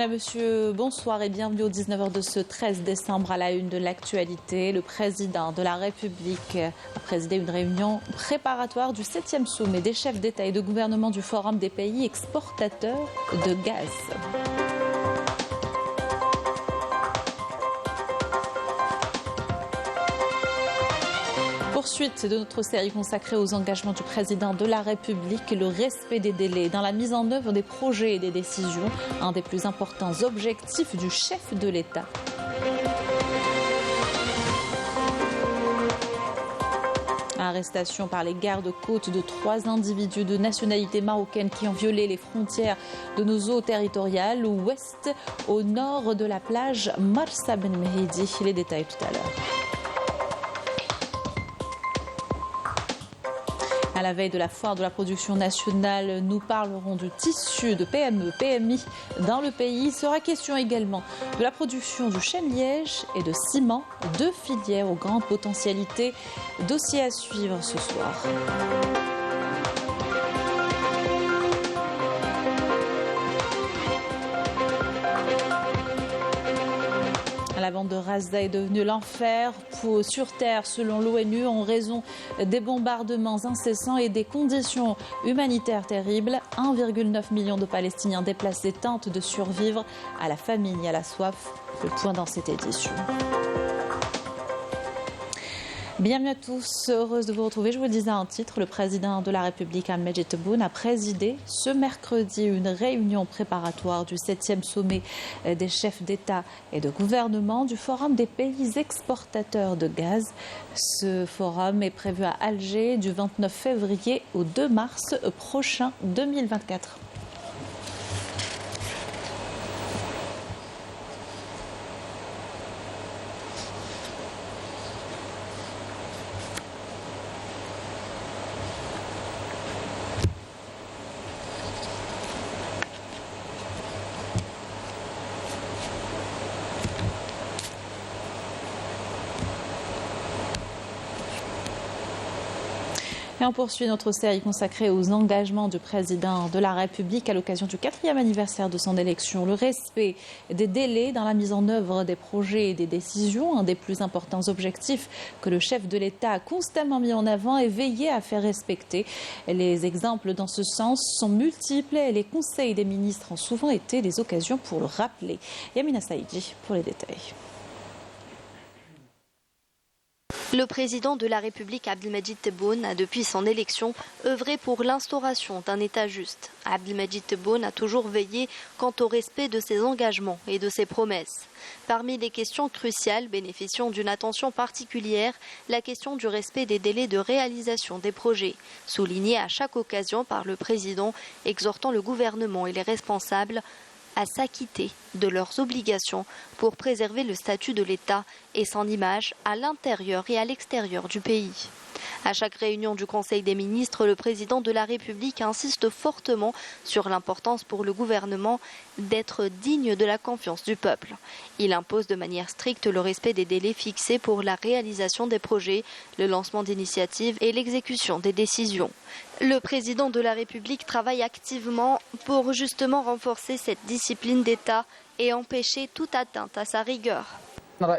Madame, monsieur, bonsoir et bienvenue aux 19h de ce 13 décembre à la une de l'actualité. Le président de la République a présidé une réunion préparatoire du 7e sommet des chefs d'État et de gouvernement du Forum des pays exportateurs de gaz. Poursuite de notre série consacrée aux engagements du président de la République, le respect des délais dans la mise en œuvre des projets et des décisions, un des plus importants objectifs du chef de l'État. Arrestation par les gardes-côtes de 3 individus de nationalité marocaine qui ont violé les frontières de nos eaux territoriales ouest au nord de la plage Marsa Ben Mehdi. Les détails tout à l'heure. À la veille de la foire de la production nationale, nous parlerons du tissu de PME, PMI dans le pays. Il sera question également de la production du chêne-liège et de ciment, 2 filières aux grandes potentialités. Dossier à suivre ce soir. La bande de Gaza est devenue l'enfer sur terre selon l'ONU en raison des bombardements incessants et des conditions humanitaires terribles. 1,9 million de Palestiniens déplacés tentent de survivre à la famine et à la soif. Le point dans cette édition. Bienvenue à tous, heureuse de vous retrouver. Je vous le disais en titre, le président de la République, Abdelmajid Tebboune, a présidé ce mercredi une réunion préparatoire du 7e sommet des chefs d'État et de gouvernement du Forum des pays exportateurs de gaz. Ce forum est prévu à Alger du 29 février au 2 mars prochain 2024. Et on poursuit notre série consacrée aux engagements du président de la République à l'occasion du 4e anniversaire de son élection. Le respect des délais dans la mise en œuvre des projets et des décisions, un des plus importants objectifs que le chef de l'État a constamment mis en avant et veillé à faire respecter. Les exemples dans ce sens sont multiples et les conseils des ministres ont souvent été des occasions pour le rappeler. Yamina Saïdi pour les détails. Le président de la République, Abdelmajid Tebboune, a depuis son élection œuvré pour l'instauration d'un État juste. Abdelmajid Tebboune a toujours veillé quant au respect de ses engagements et de ses promesses. Parmi les questions cruciales bénéficiant d'une attention particulière, la question du respect des délais de réalisation des projets, soulignée à chaque occasion par le président, exhortant le gouvernement et les responsables à s'acquitter de leurs obligations pour préserver le statut de l'État et son image à l'intérieur et à l'extérieur du pays. À chaque réunion du Conseil des ministres, le président de la République insiste fortement sur l'importance pour le gouvernement d'être digne de la confiance du peuple. Il impose de manière stricte le respect des délais fixés pour la réalisation des projets, le lancement d'initiatives et l'exécution des décisions. Le président de la République travaille activement pour justement renforcer cette discipline d'État et empêcher toute atteinte à sa rigueur. Le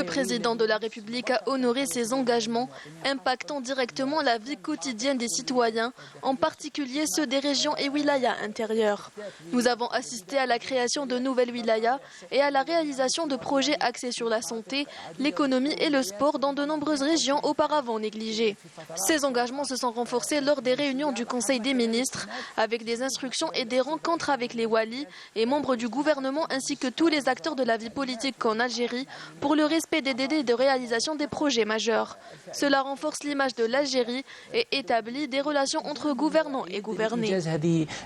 président de la République a honoré ses engagements impactant directement la vie quotidienne des citoyens, en particulier ceux des régions et wilayas intérieures. Nous avons assisté à la création de nouvelles wilayas et à la réalisation de projets axés sur la santé, l'économie et le sport dans de nombreuses régions auparavant négligées. Ces engagements se sont renforcés lors des réunions du Conseil des ministres, avec des instructions et des rencontres avec les walis et membres du gouvernement ainsi que tous les acteurs de la vie politique en Algérie pour le respect des délais de réalisation des projets majeurs. Cela renforce l'image de l'Algérie et établit des relations entre gouvernants et gouvernés.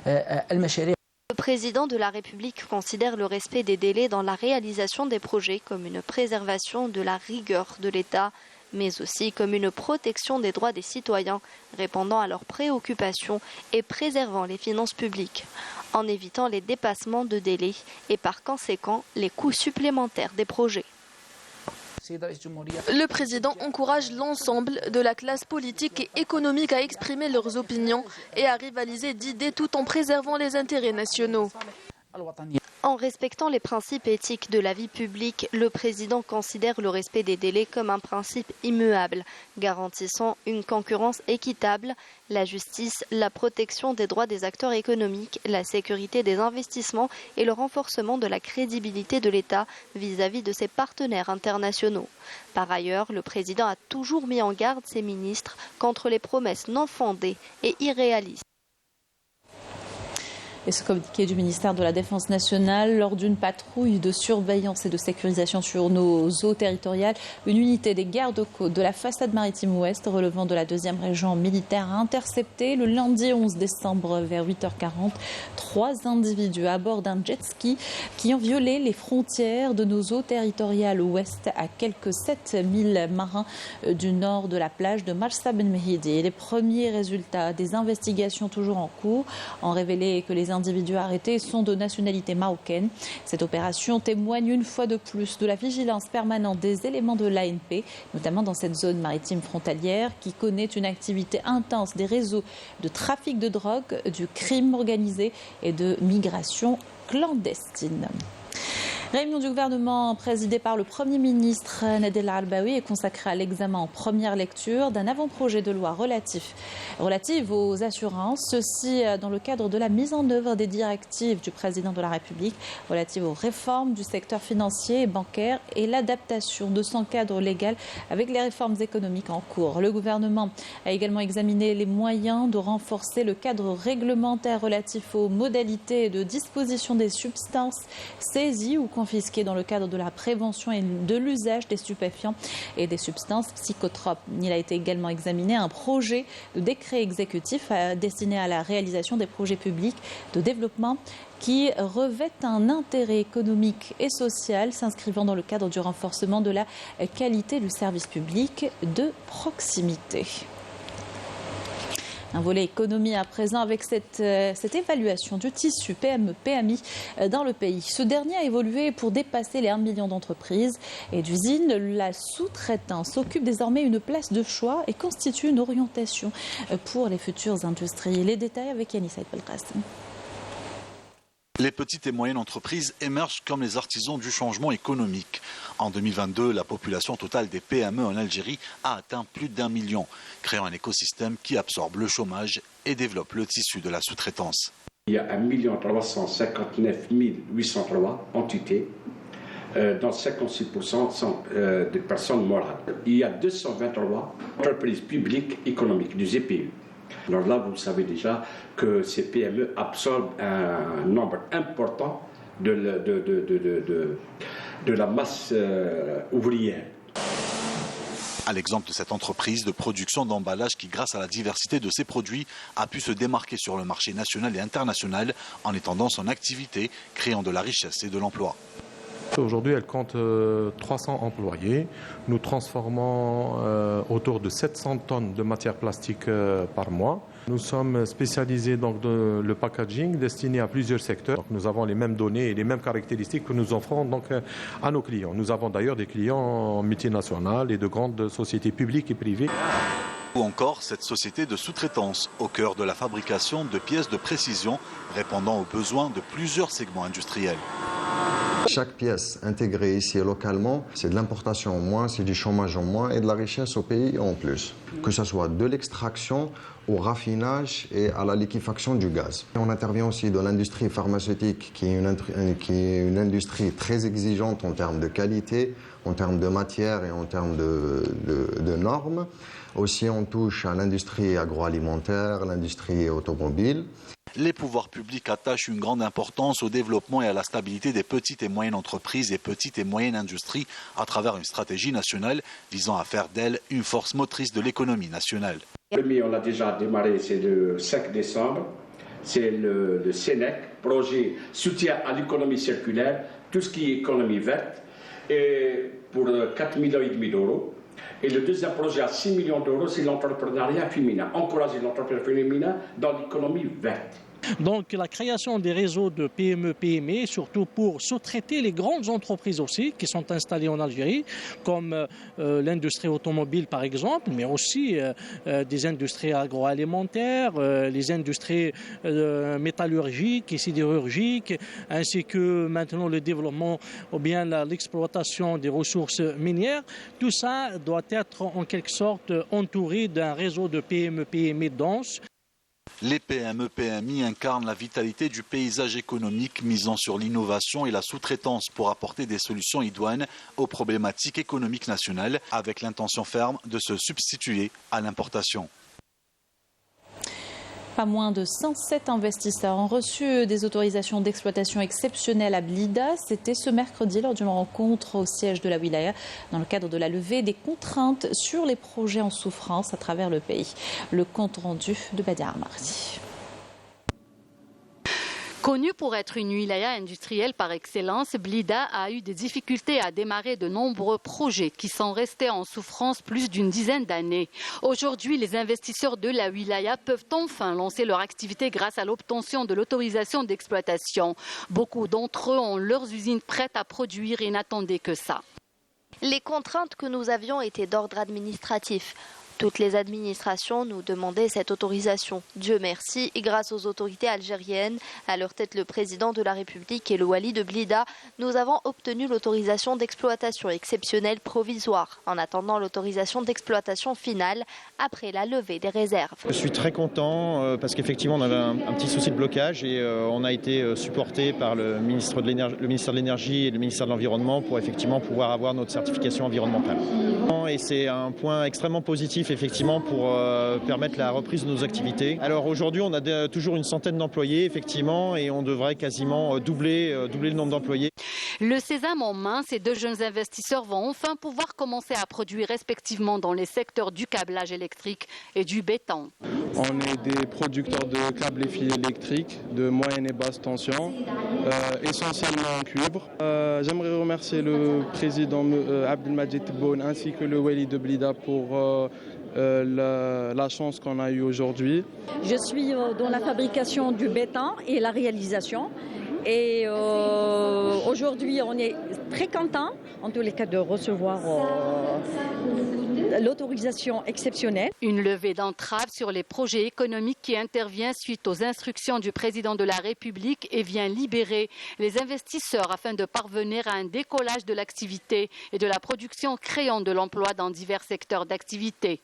Le président de la République considère le respect des délais dans la réalisation des projets comme une préservation de la rigueur de l'État, mais aussi comme une protection des droits des citoyens, répondant à leurs préoccupations et préservant les finances publiques, en évitant les dépassements de délais et par conséquent les coûts supplémentaires des projets. Le président encourage l'ensemble de la classe politique et économique à exprimer leurs opinions et à rivaliser d'idées tout en préservant les intérêts nationaux. En respectant les principes éthiques de la vie publique, le président considère le respect des délais comme un principe immuable, garantissant une concurrence équitable, la justice, la protection des droits des acteurs économiques, la sécurité des investissements et le renforcement de la crédibilité de l'État vis-à-vis de ses partenaires internationaux. Par ailleurs, le président a toujours mis en garde ses ministres contre les promesses non fondées et irréalistes. Et ce communiqué du ministère de la Défense nationale, lors d'une patrouille de surveillance et de sécurisation sur nos eaux territoriales, une unité des gardes-côtes de la façade maritime ouest relevant de la 2e région militaire a intercepté le lundi 11 décembre vers 8h40 3 individus à bord d'un jet ski qui ont violé les frontières de nos eaux territoriales ouest à quelques 7000 marins du nord de la plage de Marsa Ben Mehidi. Les premiers résultats des investigations toujours en cours ont révélé que les individus arrêtés sont de nationalité marocaine. Cette opération témoigne une fois de plus de la vigilance permanente des éléments de l'ANP, notamment dans cette zone maritime frontalière qui connaît une activité intense des réseaux de trafic de drogue, du crime organisé et de migration clandestine. Réunion du gouvernement présidée par le Premier ministre Nadel Al-Arbaoui est consacrée à l'examen en première lecture d'un avant-projet de loi relatif aux assurances. Ceci dans le cadre de la mise en œuvre des directives du président de la République relatives aux réformes du secteur financier et bancaire et l'adaptation de son cadre légal avec les réformes économiques en cours. Le gouvernement a également examiné les moyens de renforcer le cadre réglementaire relatif aux modalités de disposition des substances saisies ou confisquées dans le cadre de la prévention et de l'usage des stupéfiants et des substances psychotropes. Il a été également examiné un projet de décret exécutif destiné à la réalisation des projets publics de développement qui revêtent un intérêt économique et social s'inscrivant dans le cadre du renforcement de la qualité du service public de proximité. Un volet économie à présent avec cette évaluation du tissu PME-PMI dans le pays. Ce dernier a évolué pour dépasser les 1 million d'entreprises et d'usines. La sous-traitance occupe désormais une place de choix et constitue une orientation pour les futures industries. Les détails avec Yanis Saïd Belkacem. Les petites et moyennes entreprises émergent comme les artisans du changement économique. En 2022, la population totale des PME en Algérie a atteint plus d'1 million, créant un écosystème qui absorbe le chômage et développe le tissu de la sous-traitance. Il y a 1 359 803 entités, dont 56% sont des personnes morales. Il y a 223 entreprises publiques économiques du GPU. Alors là, vous savez déjà que ces PME absorbent un nombre important de la masse ouvrière. À l'exemple de cette entreprise de production d'emballage qui, grâce à la diversité de ses produits, a pu se démarquer sur le marché national et international en étendant son activité, créant de la richesse et de l'emploi. Aujourd'hui, elle compte 300 employés. Nous transformons autour de 700 tonnes de matières plastiques par mois. Nous sommes spécialisés dans le packaging destiné à plusieurs secteurs. Donc, nous avons les mêmes données et les mêmes caractéristiques que nous offrons donc à nos clients. Nous avons d'ailleurs des clients multinationales et de grandes sociétés publiques et privées. Ou encore cette société de sous-traitance au cœur de la fabrication de pièces de précision répondant aux besoins de plusieurs segments industriels. Chaque pièce intégrée ici localement, c'est de l'importation en moins, c'est du chômage en moins et de la richesse au pays en plus. Que ce soit de l'extraction au raffinage et à la liquéfaction du gaz. On intervient aussi dans l'industrie pharmaceutique qui est une industrie très exigeante en termes de qualité, en termes de matière et en termes de normes. Aussi, on touche à l'industrie agroalimentaire, l'industrie automobile. Les pouvoirs publics attachent une grande importance au développement et à la stabilité des petites et moyennes entreprises et petites et moyennes industries à travers une stratégie nationale visant à faire d'elles une force motrice de l'économie nationale. Le premier, on a déjà démarré, c'est le 5 décembre. C'est le SENEC, projet soutien à l'économie circulaire, tout ce qui est économie verte, et pour 4,5 millions d'euros. Et le deuxième projet à 6 millions d'euros, c'est l'entrepreneuriat féminin. Encourager l'entrepreneuriat féminin dans l'économie verte. Donc la création des réseaux de PME, surtout pour sous-traiter les grandes entreprises aussi qui sont installées en Algérie, comme l'industrie automobile par exemple, mais aussi des industries agroalimentaires, les industries métallurgiques et sidérurgiques, ainsi que maintenant le développement ou bien l'exploitation des ressources minières. Tout ça doit être en quelque sorte entouré d'un réseau de PME dense. Les PME-PMI incarnent la vitalité du paysage économique misant sur l'innovation et la sous-traitance pour apporter des solutions idoines aux problématiques économiques nationales avec l'intention ferme de se substituer à l'importation. Pas moins de 107 investisseurs ont reçu des autorisations d'exploitation exceptionnelles à Blida. C'était ce mercredi lors d'une rencontre au siège de la wilaya dans le cadre de la levée des contraintes sur les projets en souffrance à travers le pays. Le compte rendu de Badia Mardi. Connue pour être une wilaya industrielle par excellence, Blida a eu des difficultés à démarrer de nombreux projets qui sont restés en souffrance plus d'une dizaine d'années. Aujourd'hui, les investisseurs de la wilaya peuvent enfin lancer leur activité grâce à l'obtention de l'autorisation d'exploitation. Beaucoup d'entre eux ont leurs usines prêtes à produire et n'attendaient que ça. Les contraintes que nous avions étaient d'ordre administratif. Toutes les administrations nous demandaient cette autorisation. Dieu merci, et grâce aux autorités algériennes, à leur tête le président de la République et le wali de Blida, nous avons obtenu l'autorisation d'exploitation exceptionnelle provisoire, en attendant l'autorisation d'exploitation finale après la levée des réserves. Je suis très content parce qu'effectivement on avait un petit souci de blocage et on a été supporté par le ministère de l'Énergie et le ministère de l'Environnement pour effectivement pouvoir avoir notre certification environnementale. Et c'est un point extrêmement positif effectivement pour permettre la reprise de nos activités. Alors aujourd'hui on a toujours une centaine d'employés effectivement et on devrait quasiment doubler le nombre d'employés. Le sésame en main, ces deux jeunes investisseurs vont enfin pouvoir commencer à produire respectivement dans les secteurs du câblage électrique et du béton. On est des producteurs de câbles et fils électriques de moyenne et basse tension, essentiellement en cuivre. J'aimerais remercier le président Abdelmajid Tebboune ainsi que le wali de Blida pour la chance qu'on a eue aujourd'hui. Je suis dans la fabrication du béton et la réalisation. Et aujourd'hui, on est très content, en tous les cas, de recevoir l'autorisation exceptionnelle. Une levée d'entrave sur les projets économiques qui intervient suite aux instructions du président de la République et vient libérer les investisseurs afin de parvenir à un décollage de l'activité et de la production créant de l'emploi dans divers secteurs d'activité.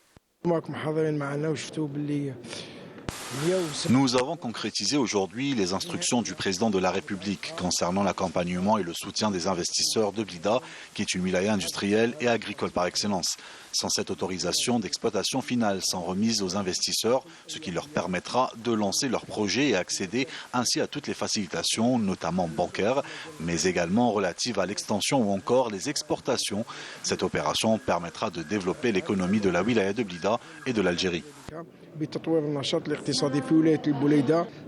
Nous avons concrétisé aujourd'hui les instructions du président de la République concernant l'accompagnement et le soutien des investisseurs de Blida, qui est une wilaya industrielle et agricole par excellence. Sans cette autorisation d'exploitation finale, sans remise aux investisseurs, ce qui leur permettra de lancer leurs projets et accéder ainsi à toutes les facilitations, notamment bancaires, mais également relatives à l'extension ou encore les exportations. Cette opération permettra de développer l'économie de la wilaya de Blida et de l'Algérie.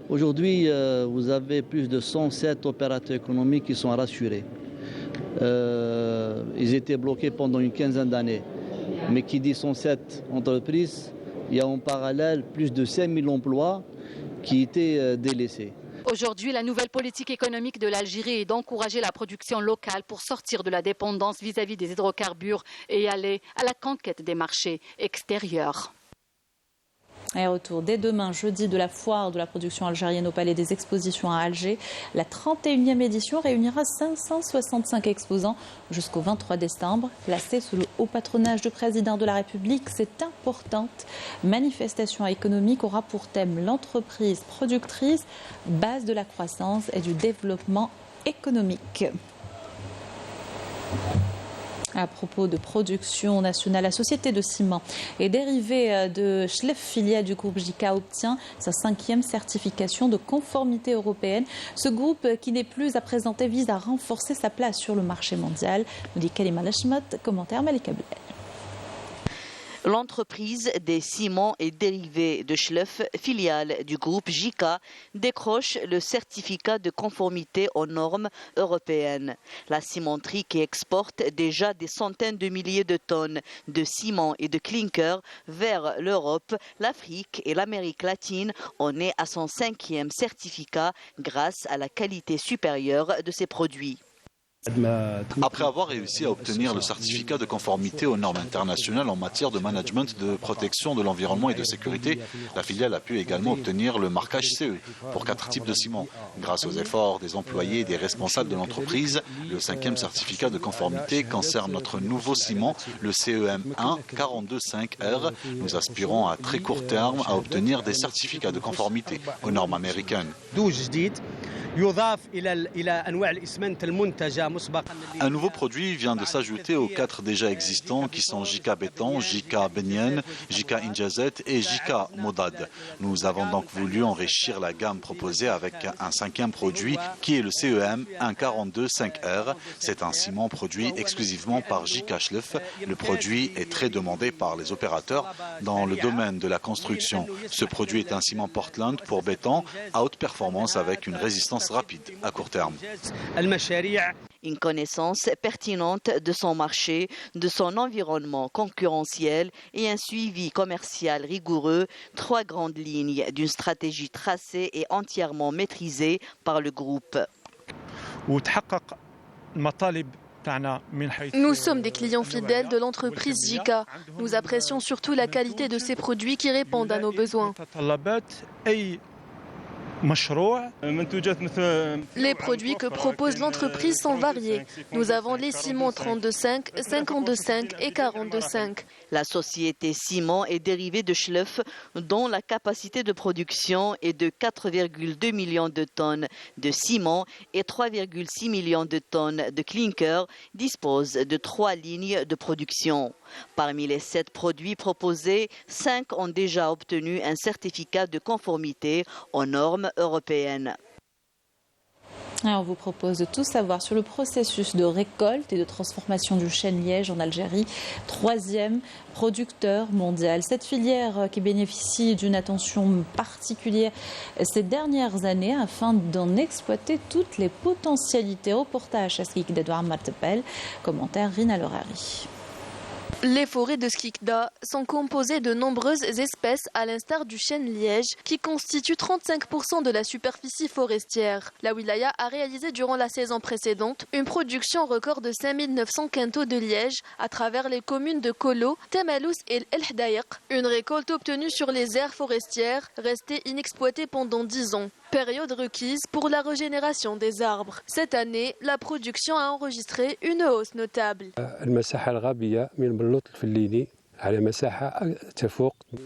Aujourd'hui, vous avez plus de 107 opérateurs économiques qui sont rassurés. Ils étaient bloqués pendant une quinzaine d'années. Mais qui dit 107 entreprises, il y a en parallèle plus de 5000 emplois qui étaient délaissés. Aujourd'hui, la nouvelle politique économique de l'Algérie est d'encourager la production locale pour sortir de la dépendance vis-à-vis des hydrocarbures et aller à la conquête des marchés extérieurs. Et retour dès demain, jeudi, de la foire de la production algérienne au Palais des Expositions à Alger. La 31e édition réunira 565 exposants jusqu'au 23 décembre. Placée sous le haut patronage du président de la République, cette importante manifestation économique aura pour thème l'entreprise productrice, base de la croissance et du développement économique. À propos de production nationale, la société de ciment et dérivée de Schleff, filiale du groupe JK, obtient sa 5e certification de conformité européenne. Ce groupe, qui n'est plus à présenter, vise à renforcer sa place sur le marché mondial. Nous dit Kalima Lachmat, commentaire Malika Blel. L'entreprise des ciments et dérivés de Schleuf, filiale du groupe JICA, décroche le certificat de conformité aux normes européennes. La cimenterie qui exporte déjà des centaines de milliers de tonnes de ciment et de clinker vers l'Europe, l'Afrique et l'Amérique latine en est à son 5e certificat grâce à la qualité supérieure de ses produits. Après avoir réussi à obtenir le certificat de conformité aux normes internationales en matière de management de protection de l'environnement et de sécurité, la filiale a pu également obtenir le marquage CE pour 4 types de ciment. Grâce aux efforts des employés et des responsables de l'entreprise, le 5e certificat de conformité concerne notre nouveau ciment, le CEM1 425R. Nous aspirons à très court terme à obtenir des certificats de conformité aux normes américaines. Un nouveau produit vient de s'ajouter aux 4 déjà existants qui sont JICA Béton, JICA Benyen, JICA Injazet et JICA Modad. Nous avons donc voulu enrichir la gamme proposée avec un 5e produit qui est le CEM 142-5R. C'est un ciment produit exclusivement par JICA Schleuf. Le produit est très demandé par les opérateurs dans le domaine de la construction. Ce produit est un ciment Portland pour béton à haute performance avec une résistance rapide à court terme. Une connaissance pertinente de son marché, de son environnement concurrentiel et un suivi commercial rigoureux, 3 grandes lignes d'une stratégie tracée et entièrement maîtrisée par le groupe. Nous sommes des clients fidèles de l'entreprise JICA. Nous apprécions surtout la qualité de ses produits qui répondent à nos besoins. Les produits que propose l'entreprise sont variés. Nous avons les ciments 32,5, 52,5 et 42,5. La société Ciment est dérivée de Schleuf, dont la capacité de production est de 4,2 millions de tonnes de ciment et 3,6 millions de tonnes de clinker, dispose de 3 lignes de production. Parmi les 7 produits proposés, 5 ont déjà obtenu un certificat de conformité aux normes européennes. On vous propose de tout savoir sur le processus de récolte et de transformation du chêne liège en Algérie, 3e producteur mondial. Cette filière qui bénéficie d'une attention particulière ces dernières années afin d'en exploiter toutes les potentialités. Reportage à Skik d'Edouard Matepel, commentaire Rina Lerari. Les forêts de Skikda sont composées de nombreuses espèces à l'instar du chêne liège qui constitue 35% de la superficie forestière. La wilaya a réalisé durant la saison précédente une production record de 5900 quintaux de liège à travers les communes de Kolo, Tamalous et El Hdaïq. Une récolte obtenue sur les aires forestières restées inexploitées pendant 10 ans. Période requise pour la régénération des arbres. Cette année, la production a enregistré une hausse notable.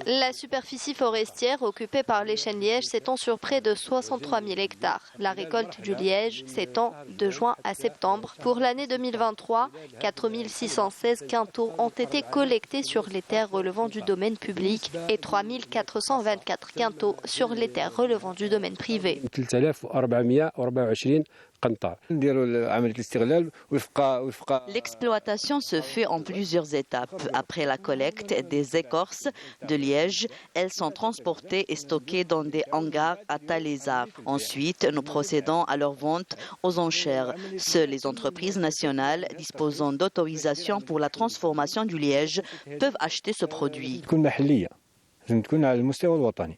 La superficie forestière occupée par les chênes lièges s'étend sur près de 63 000 hectares. La récolte du liège s'étend de juin à septembre. Pour l'année 2023, 4 616 quintaux ont été collectés sur les terres relevant du domaine public et 3 424 quintaux sur les terres relevant du domaine privé. L'exploitation se fait en plusieurs étapes. Après la collecte des écorces de liège, elles sont transportées et stockées dans des hangars à Talésa. Ensuite, nous procédons à leur vente aux enchères. Seules les entreprises nationales disposant d'autorisation pour la transformation du liège peuvent acheter ce produit.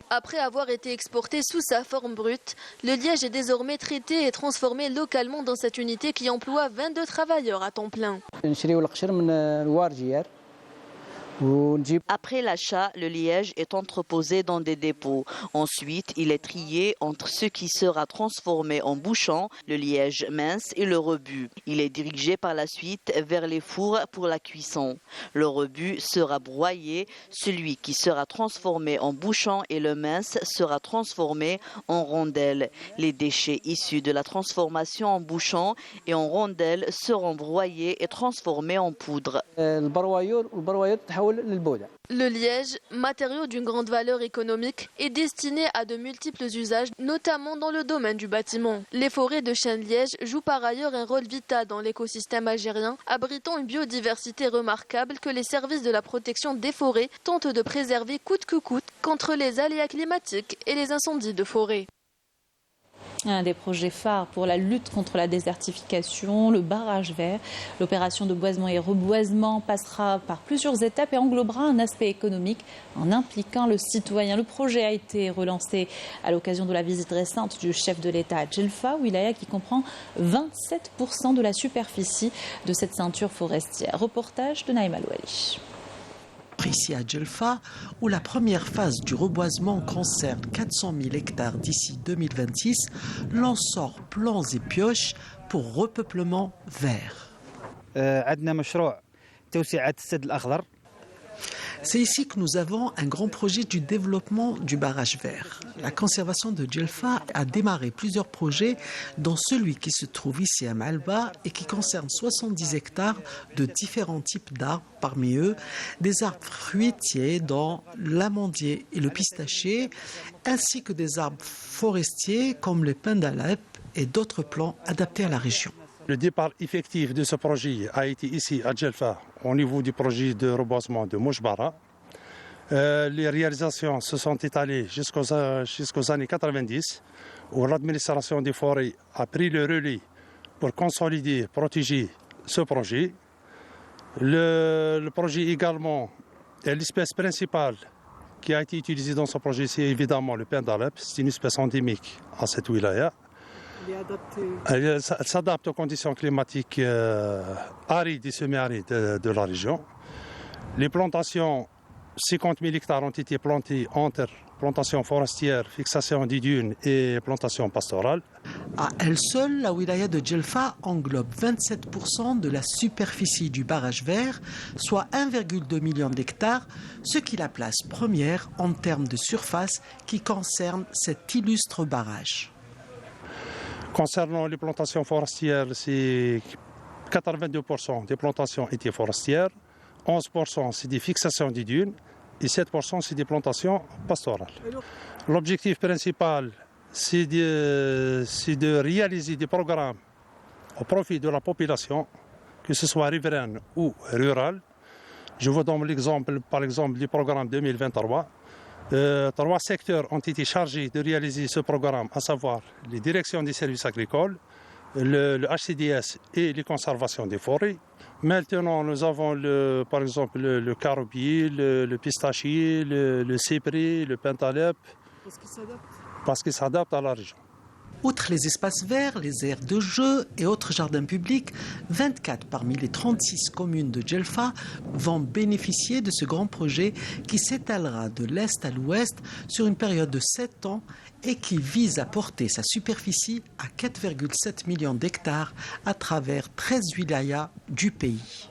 Après avoir été exporté sous sa forme brute, le liège est désormais traité et transformé localement dans cette unité qui emploie 22 travailleurs à temps plein. Après l'achat, le liège est entreposé dans des dépôts. Ensuite, il est trié entre ce qui sera transformé en bouchon, le liège mince et le rebut. Il est dirigé par la suite vers les fours pour la cuisson. Le rebut sera broyé, celui qui sera transformé en bouchon et le mince sera transformé en rondelles. Les déchets issus de la transformation en bouchon et en rondelles seront broyés et transformés en poudre. Le liège, matériau d'une grande valeur économique, est destiné à de multiples usages, notamment dans le domaine du bâtiment. Les forêts de chêne-liège jouent par ailleurs un rôle vital dans l'écosystème algérien, abritant une biodiversité remarquable que les services de la protection des forêts tentent de préserver coûte que coûte contre les aléas climatiques et les incendies de forêt. Un des projets phares pour la lutte contre la désertification, le barrage vert. L'opération de boisement et reboisement passera par plusieurs étapes et englobera un aspect économique en impliquant le citoyen. Le projet a été relancé à l'occasion de la visite récente du chef de l'État à Djelfa, wilaya qui comprend 27% de la superficie de cette ceinture forestière. Reportage de Naïma Louali. Ici à Djelfa, où la première phase du reboisement concerne 400 000 hectares d'ici 2026, l'on sort plants et pioches pour repeuplement vert. C'est ici que nous avons un grand projet du développement du barrage vert. La conservation de Djelfa a démarré plusieurs projets, dont celui qui se trouve ici à Malba et qui concerne 70 hectares de différents types d'arbres, parmi eux des arbres fruitiers dont l'amandier et le pistachier, ainsi que des arbres forestiers comme les pins d'Alep et d'autres plants adaptés à la région. Le départ effectif de ce projet a été ici à Djelfa, au niveau du projet de reboisement de Mouchbara. Les réalisations se sont étalées jusqu'aux années 90, où l'administration des forêts a pris le relais pour consolider, protéger ce projet. Le projet également, l'espèce principale qui a été utilisée dans ce projet, c'est évidemment le pin d'Alep. C'est une espèce endémique à cette wilaya. Elle s'adapte aux conditions climatiques arides et semi-arides de la région. Les plantations, 50 000 hectares ont été plantés entre plantation forestière, fixation des dunes et plantation pastorale. À elle seule, la wilaya de Djelfa englobe 27% de la superficie du barrage vert, soit 1,2 million d'hectares, ce qui la place première en termes de surface qui concerne cet illustre barrage. Concernant les plantations forestières, c'est 82% des plantations étaient forestières, 11% c'est des fixations des dunes et 7% c'est des plantations pastorales. L'objectif principal, c'est de réaliser des programmes au profit de la population, que ce soit riveraine ou rurale. Je vous donne l'exemple, par exemple, du programme 2023. 3 secteurs ont été chargés de réaliser ce programme, à savoir les directions des services agricoles, le HCDS et les conservations des forêts. Maintenant, nous avons par exemple le carobier, le pistachier, le cyprès, le pin d'Alep, parce qu'ils s'adaptent à la région. Outre les espaces verts, les aires de jeu et autres jardins publics, 24 parmi les 36 communes de Djelfa vont bénéficier de ce grand projet qui s'étalera de l'est à l'ouest sur une période de 7 ans et qui vise à porter sa superficie à 4,7 millions d'hectares à travers 13 wilayas du pays.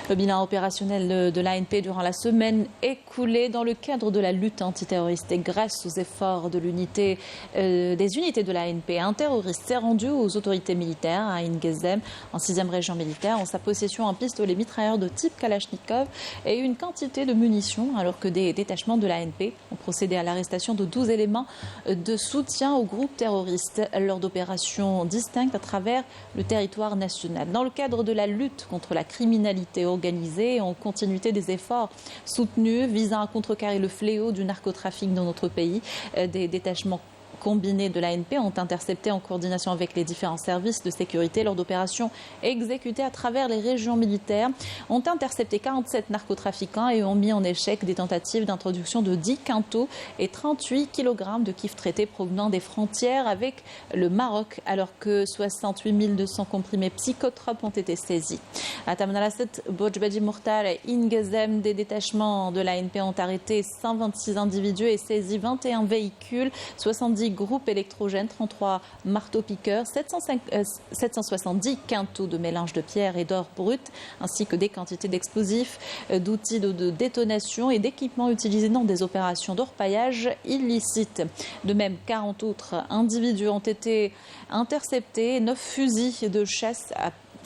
Le bilan opérationnel de l'ANP durant la semaine écoulée dans le cadre de la lutte antiterroriste et grâce aux efforts de des unités de l'ANP, un terroriste s'est rendu aux autorités militaires à Ingezem, en 6e région militaire, en sa possession un pistolet mitrailleur de type Kalachnikov et une quantité de munitions, alors que des détachements de l'ANP ont procédé à l'arrestation de 12 éléments de soutien au groupe terroriste lors d'opérations distinctes à travers le territoire national. Dans le cadre de la lutte contre la criminalité organisée en continuité des efforts soutenus visant à contrecarrer le fléau du narcotrafic dans notre pays, des détachements combinés de l'ANP ont intercepté en coordination avec les différents services de sécurité lors d'opérations exécutées à travers les régions militaires, ont intercepté 47 narcotrafiquants et ont mis en échec des tentatives d'introduction de 10 quintaux et 38 kg de kiff traités provenant des frontières avec le Maroc, alors que 68 200 comprimés psychotropes ont été saisis. À Tamanrasset, Bojbadi Mourtar et Ingezem, des détachements de l'ANP ont arrêté 126 individus et saisi 21 véhicules, 70 groupes électrogènes, 33 marteaux-piqueurs, 770 quintaux de mélange de pierre et d'or brut, ainsi que des quantités d'explosifs, d'outils de détonation et d'équipements utilisés dans des opérations d'orpaillage illicites. De même, 40 autres individus ont été interceptés, 9 fusils de chasse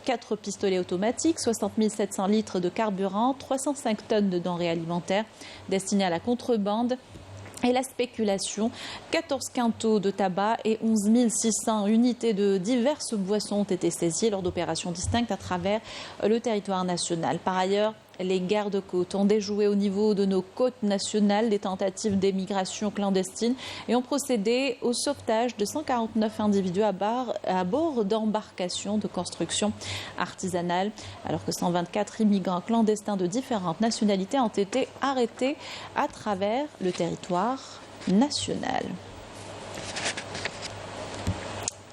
4 pistolets automatiques, 60 700 litres de carburant, 305 tonnes de denrées alimentaires destinées à la contrebande et la spéculation. 14 quintaux de tabac et 11 600 unités de diverses boissons ont été saisies lors d'opérations distinctes à travers le territoire national. Par ailleurs, les gardes-côtes ont déjoué au niveau de nos côtes nationales des tentatives d'émigration clandestine et ont procédé au sauvetage de 149 individus à bord d'embarcations de construction artisanale, alors que 124 immigrants clandestins de différentes nationalités ont été arrêtés à travers le territoire national.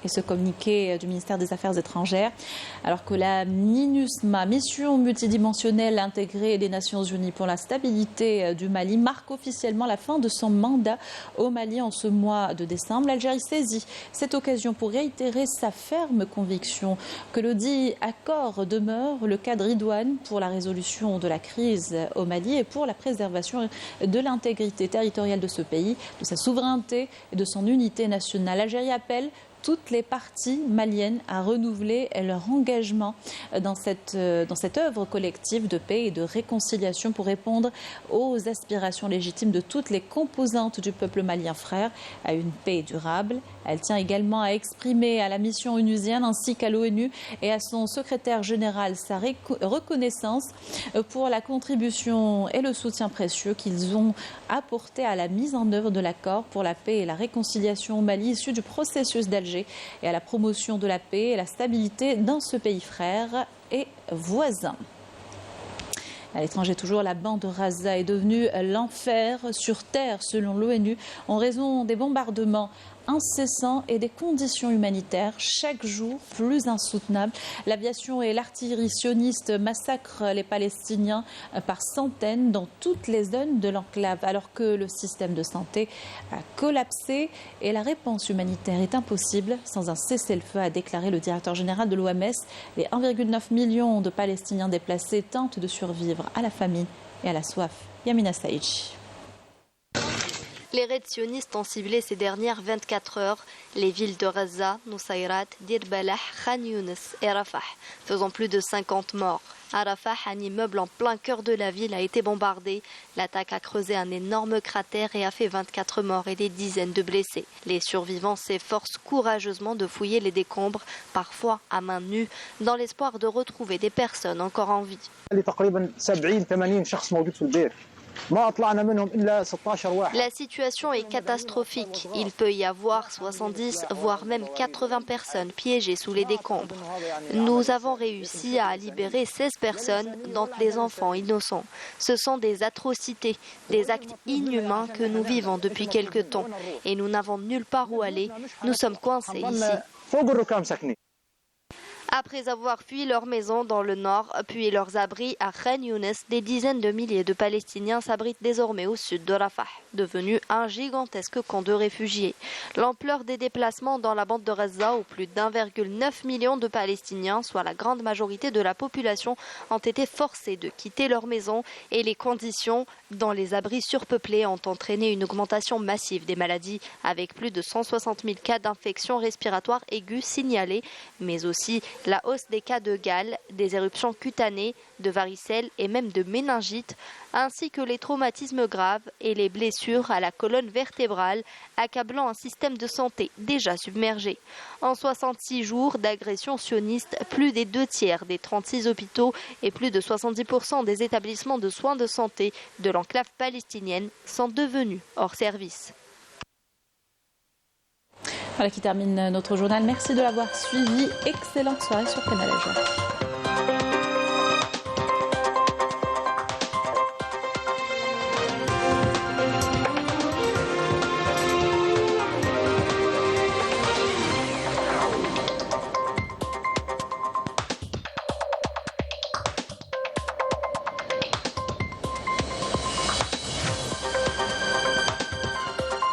Et ce communiqué du ministère des Affaires étrangères, alors que la MINUSMA, mission multidimensionnelle intégrée des Nations Unies pour la stabilité du Mali, marque officiellement la fin de son mandat au Mali en ce mois de décembre. L'Algérie saisit cette occasion pour réitérer sa ferme conviction que le dit accord demeure le cadre idoine pour la résolution de la crise au Mali et pour la préservation de l'intégrité territoriale de ce pays, de sa souveraineté et de son unité nationale. L'Algérie appelle toutes les parties maliennes à renouveler leur engagement dans cette œuvre collective de paix et de réconciliation pour répondre aux aspirations légitimes de toutes les composantes du peuple malien frère à une paix durable. Elle tient également à exprimer à la mission onusienne ainsi qu'à l'ONU et à son secrétaire général sa reconnaissance pour la contribution et le soutien précieux qu'ils ont apporté à la mise en œuvre de l'accord pour la paix et la réconciliation au Mali issu du processus d'Alger et à la promotion de la paix et la stabilité dans ce pays frère et voisin. À l'étranger toujours, la bande de Gaza est devenue l'enfer sur terre selon l'ONU en raison des bombardements incessants et des conditions humanitaires chaque jour plus insoutenables. L'aviation et l'artillerie sioniste massacrent les Palestiniens par centaines dans toutes les zones de l'enclave alors que le système de santé a collapsé et la réponse humanitaire est impossible sans un cessez-le-feu, a déclaré le directeur général de l'OMS. Les 1,9 million de Palestiniens déplacés tentent de survivre à la famine et à la soif. Yamina Saïdji. Les raids sionistes ont ciblé ces dernières 24 heures les villes de Gaza, Nusayrat, Dir Balah, Khan Younes et Rafah, faisant plus de 50 morts. À Rafah, un immeuble en plein cœur de la ville a été bombardé. L'attaque a creusé un énorme cratère et a fait 24 morts et des dizaines de blessés. Les survivants s'efforcent courageusement de fouiller les décombres, parfois à main nue, dans l'espoir de retrouver des personnes encore en vie. La situation est catastrophique. Il peut y avoir 70, voire même 80 personnes piégées sous les décombres. Nous avons réussi à libérer 16 personnes, dont des enfants innocents. Ce sont des atrocités, des actes inhumains que nous vivons depuis quelque temps. Et nous n'avons nulle part où aller. Nous sommes coincés ici. Après avoir fui leur maison dans le nord, puis leurs abris à Khan Younes, des dizaines de milliers de Palestiniens s'abritent désormais au sud de Rafah, devenu un gigantesque camp de réfugiés. L'ampleur des déplacements dans la bande de Gaza, où plus d'1,9 million de Palestiniens, soit la grande majorité de la population, ont été forcés de quitter leur maison et les conditions dans les abris surpeuplés ont entraîné une augmentation massive des maladies, avec plus de 160 000 cas d'infections respiratoires aiguës signalés, mais aussi la hausse des cas de gale, des éruptions cutanées, de varicelle et même de méningite, ainsi que les traumatismes graves et les blessures à la colonne vertébrale, accablant un système de santé déjà submergé. En 66 jours d'agression sioniste, plus des 2/3 des 36 hôpitaux et plus de 70% des établissements de soins de santé de l'enclave palestinienne sont devenus hors service. Voilà qui termine notre journal. Merci de l'avoir suivi. Excellente soirée sur Canal Asia.